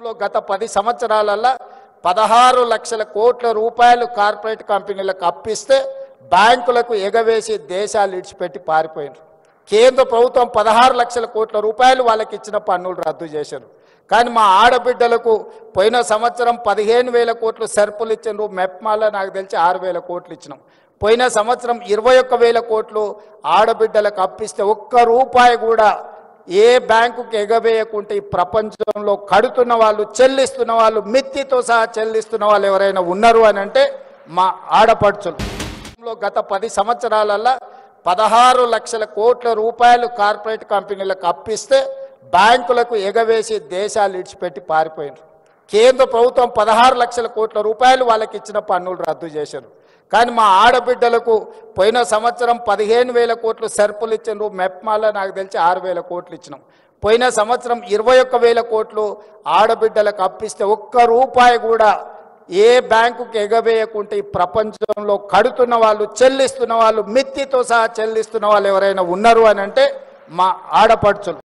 గత 10 సంవత్సరాలలో 16 లక్షల కోట్ల రూపాయలు కార్పొరేట్ కంపెనీలకు అప్పిస్తే బ్యాంకులకు ఎగవేసి దేశాలు ఇడిచిపెట్టి పారిపోయారు. కేంద్ర ప్రభుత్వం 16 లక్షల కోట్ల రూపాయలు వాళ్ళకి ఇచ్చిన పన్నులు రద్దు చేశారు. కానీ మా ఆడబిడ్డలకు పోయిన సంవత్సరం 15,000 కోట్లు సర్పులు ఇచ్చారు. మెప్మాలో నాకు తెలిసి 6,000 కోట్లు ఇచ్చినాం. పోయిన సంవత్సరం 21,000 కోట్లు ఆడబిడ్డలకు అప్పిస్తే ఒక్క రూపాయి కూడా ఏ బ్యాంకుకి ఎగవేయకుంటే ఈ ప్రపంచంలో కడుతున్న వాళ్ళు, చెల్లిస్తున్న వాళ్ళు, మిత్తితో సహా చెల్లిస్తున్న వాళ్ళు ఎవరైనా ఉన్నారు అని అంటే మా ఆడపడుచులు. గత 10 సంవత్సరాలలో 16 లక్షల కోట్ల రూపాయలు కార్పొరేట్ కంపెనీలకు అప్పిస్తే బ్యాంకులకు ఎగవేసి దేశాలు ఇడిచిపెట్టి పారిపోయారు. కేంద్ర ప్రభుత్వం 16 లక్షల కోట్ల రూపాయలు వాళ్ళకి ఇచ్చిన పన్నులు రద్దు చేశారు. కానీ మా ఆడబిడ్డలకు పోయిన సంవత్సరం 15,000 కోట్లు సర్పులు ఇచ్చారు. మెప్మాలో నాకు తెలిసి 6,000 కోట్లు ఇచ్చినాం. పోయిన సంవత్సరం 21,000 కోట్లు ఆడబిడ్డలకు అప్పిస్తే ఒక్క రూపాయి కూడా ఏ బ్యాంకుకి ఎగవేయకుంటే ఈ ప్రపంచంలో కడుతున్న వాళ్ళు, చెల్లిస్తున్న వాళ్ళు, మిత్తితో సహా చెల్లిస్తున్న వాళ్ళు ఎవరైనా ఉన్నారు అని అంటే మా ఆడపడుచులు.